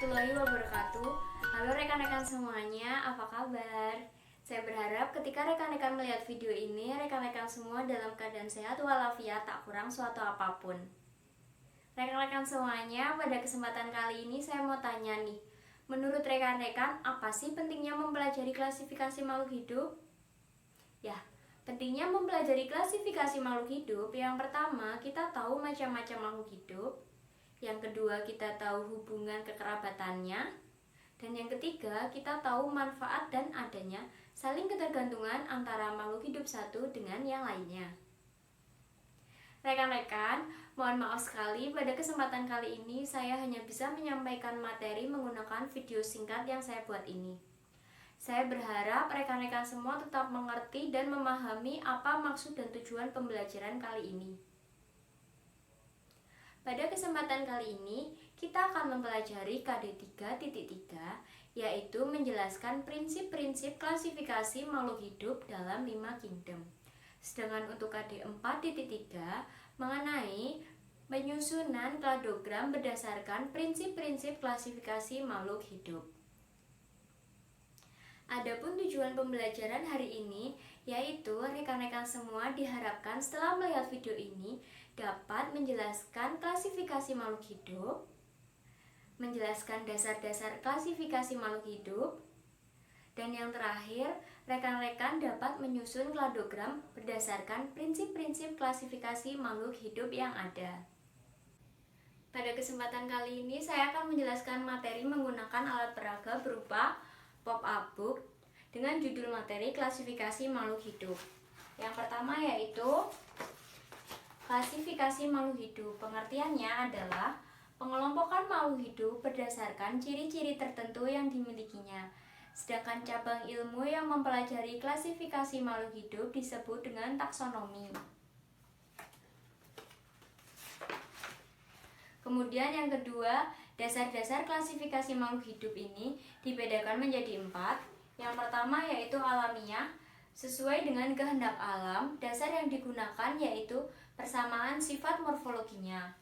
warahmatullahi wabarakatuh. Halo rekan-rekan semuanya, apa kabar? Saya berharap ketika rekan-rekan melihat video ini, rekan-rekan semua dalam keadaan sehat walafiat, tak kurang suatu apapun. Rekan-rekan semuanya, pada kesempatan kali ini saya mau tanya nih, menurut rekan-rekan, apa sih pentingnya mempelajari klasifikasi makhluk hidup? Ya, pentingnya mempelajari klasifikasi makhluk hidup, yang pertama kita tahu macam-macam makhluk hidup. Yang kedua, kita tahu hubungan kekerabatannya. Dan yang ketiga, kita tahu manfaat dan adanya saling ketergantungan antara makhluk hidup satu dengan yang lainnya. Rekan-rekan, mohon maaf sekali pada kesempatan kali ini saya hanya bisa menyampaikan materi menggunakan video singkat yang saya buat ini. Saya berharap rekan-rekan semua tetap mengerti dan memahami apa maksud dan tujuan pembelajaran kali ini. Pada kesempatan kali ini, kita akan mempelajari KD 3.3, yaitu menjelaskan prinsip-prinsip klasifikasi makhluk hidup dalam 5 kingdom. Sedangkan untuk KD 4.3 mengenai penyusunan kladogram berdasarkan prinsip-prinsip klasifikasi makhluk hidup. Adapun tujuan pembelajaran hari ini, yaitu rekan-rekan semua diharapkan setelah melihat video ini dapat menjelaskan klasifikasi makhluk hidup, menjelaskan dasar-dasar klasifikasi makhluk hidup, dan yang terakhir, rekan-rekan dapat menyusun kladogram berdasarkan prinsip-prinsip klasifikasi makhluk hidup yang ada. Pada kesempatan kali ini, saya akan menjelaskan materi menggunakan alat peraga berupa pop-up book dengan judul materi klasifikasi makhluk hidup. Yang pertama yaitu klasifikasi makhluk hidup. Pengertiannya adalah pengelompokan makhluk hidup berdasarkan ciri-ciri tertentu yang dimilikinya. Sedangkan cabang ilmu yang mempelajari klasifikasi makhluk hidup disebut dengan taksonomi. Kemudian yang kedua, dasar-dasar klasifikasi makhluk hidup ini dibedakan menjadi 4. Yang pertama yaitu alamiah, sesuai dengan kehendak alam. Dasar yang digunakan yaitu persamaan sifat morfologinya.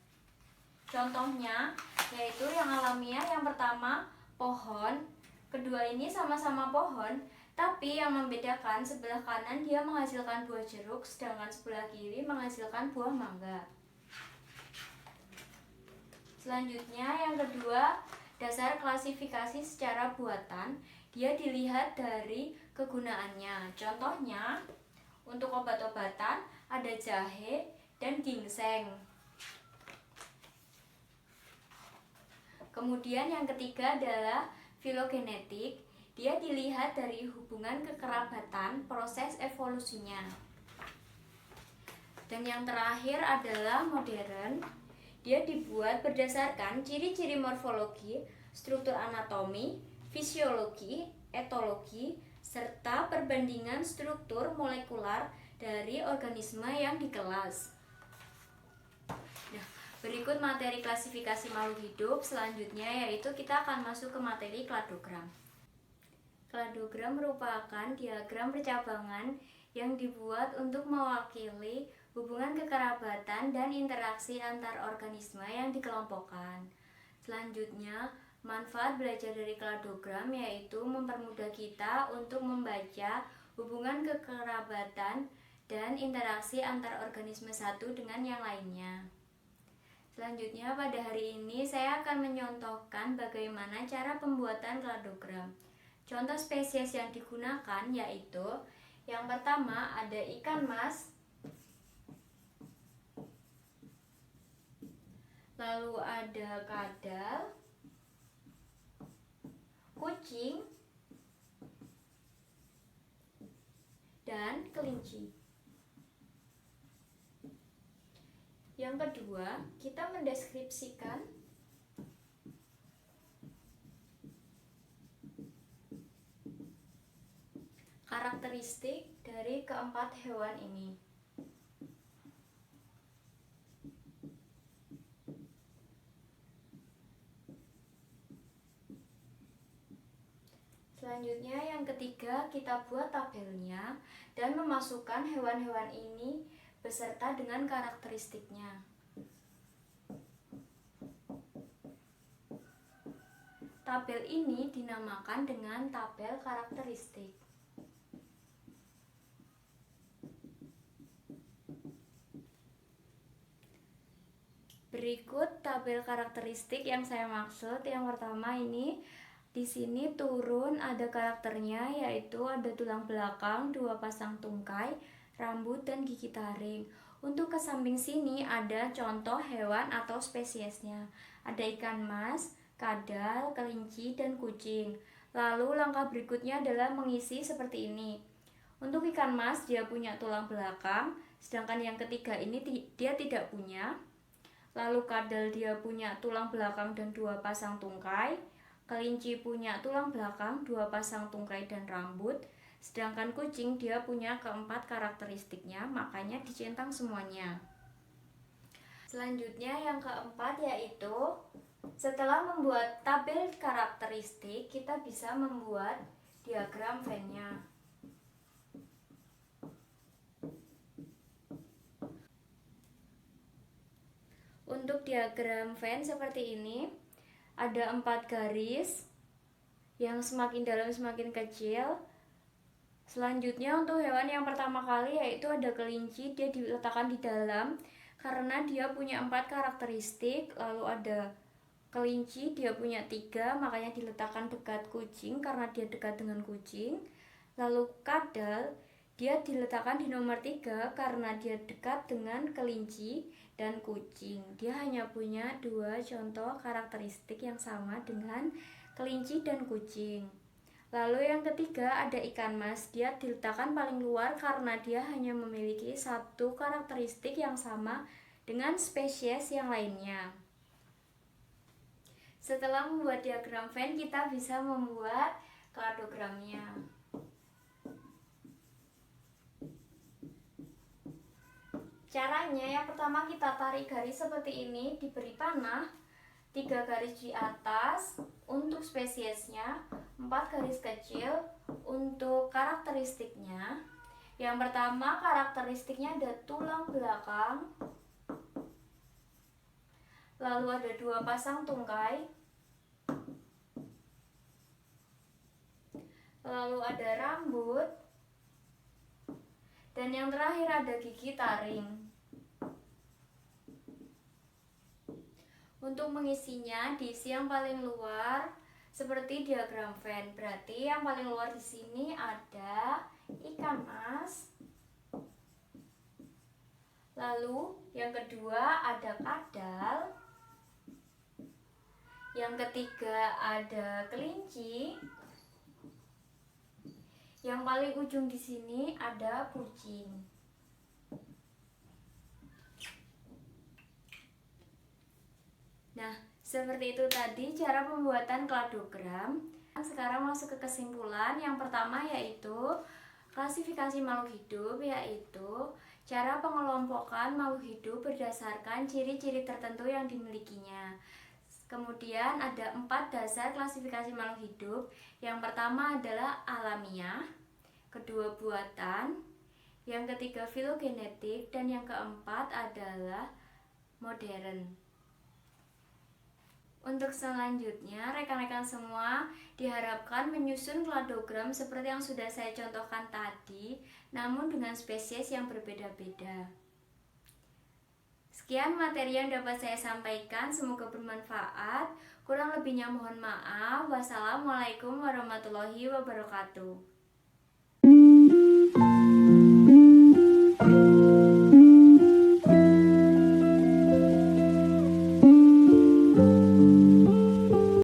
Contohnya yaitu yang alamiah, yang pertama pohon. Kedua ini sama-sama pohon, tapi yang membedakan sebelah kanan dia menghasilkan buah jeruk, sedangkan sebelah kiri menghasilkan buah mangga. Selanjutnya yang kedua, dasar klasifikasi secara buatan. Dia dilihat dari kegunaannya. Contohnya, untuk obat-obatan ada jahe dan ginseng. Kemudian yang ketiga adalah filogenetik. Dia dilihat dari hubungan kekerabatan proses evolusinya. Dan yang terakhir adalah modern. Dia dibuat berdasarkan ciri-ciri morfologi, struktur anatomi, fisiologi, etologi, serta perbandingan struktur molekular dari organisme yang dikelas. Nah, berikut materi klasifikasi makhluk hidup. Selanjutnya yaitu kita akan masuk ke materi kladogram. Kladogram merupakan diagram percabangan yang dibuat untuk mewakili hubungan kekerabatan dan interaksi antar organisme yang dikelompokkan. Selanjutnya, manfaat belajar dari kladogram yaitu mempermudah kita untuk membaca hubungan kekerabatan dan interaksi antar organisme satu dengan yang lainnya. Selanjutnya, pada hari ini saya akan menyontohkan bagaimana cara pembuatan kladogram. Contoh spesies yang digunakan yaitu yang pertama ada ikan mas, lalu ada kadal, kucing, dan kelinci. Yang kedua, kita mendeskripsikan karakteristik dari keempat hewan ini. Selanjutnya yang ketiga, kita buat tabelnya dan memasukkan hewan-hewan ini beserta dengan karakteristiknya. Tabel ini dinamakan dengan tabel karakteristik. Berikut tabel karakteristik yang saya maksud. Yang pertama ini di sini turun ada karakternya, yaitu ada tulang belakang, 2 pasang tungkai, rambut dan gigi taring. Untuk ke samping sini ada contoh hewan atau spesiesnya. Ada ikan mas, kadal, kelinci dan kucing. Lalu langkah berikutnya adalah mengisi seperti ini. Untuk ikan mas dia punya tulang belakang, sedangkan yang ketiga ini dia tidak punya. Lalu kadal dia punya tulang belakang dan 2 pasang tungkai. Kelinci punya tulang belakang, 2 pasang tungkai dan rambut. Sedangkan kucing dia punya keempat karakteristiknya, makanya dicentang semuanya. Selanjutnya yang keempat yaitu setelah membuat tabel karakteristik, kita bisa membuat diagram Venn-nya. Untuk diagram Venn seperti ini, ada 4 garis yang semakin dalam semakin kecil. Selanjutnya untuk hewan yang pertama kali yaitu ada kelinci, dia diletakkan di dalam karena dia punya 4 karakteristik. Lalu ada kelinci, dia punya 3, makanya diletakkan dekat kucing karena dia dekat dengan kucing. Lalu kadal, dia diletakkan di nomor 3 karena dia dekat dengan kelinci dan kucing. Dia hanya punya 2 contoh karakteristik yang sama dengan kelinci dan kucing. Lalu yang ketiga ada ikan mas, dia diletakkan paling luar karena dia hanya memiliki 1 karakteristik yang sama dengan spesies yang lainnya. Setelah membuat diagram Venn, kita bisa membuat kladogramnya. Caranya yang pertama kita tarik garis seperti ini, diberi panah, 3 garis di atas untuk spesiesnya, 4 garis kecil untuk karakteristiknya. Yang pertama karakteristiknya ada tulang belakang, lalu ada 2 pasang tungkai, lalu ada rambut, dan yang terakhir ada gigi taring. Untuk mengisinya diisi yang paling luar seperti diagram Venn. Berarti yang paling luar di sini ada ikan mas. Lalu yang kedua ada kadal. Yang ketiga ada kelinci. Yang paling ujung di sini ada kucing. Nah, seperti itu tadi cara pembuatan kladogram. Sekarang masuk ke kesimpulan. Yang pertama yaitu klasifikasi makhluk hidup, yaitu cara pengelompokan makhluk hidup berdasarkan ciri-ciri tertentu yang dimilikinya. Kemudian ada 4 dasar klasifikasi makhluk hidup. Yang pertama adalah alamiah, kedua buatan, yang ketiga filogenetik, dan yang keempat adalah modern. Untuk selanjutnya, rekan-rekan semua diharapkan menyusun kladogram seperti yang sudah saya contohkan tadi, namun dengan spesies yang berbeda-beda. Sekian materi yang dapat saya sampaikan, semoga bermanfaat. Kurang lebihnya mohon maaf. Wassalamualaikum warahmatullahi wabarakatuh.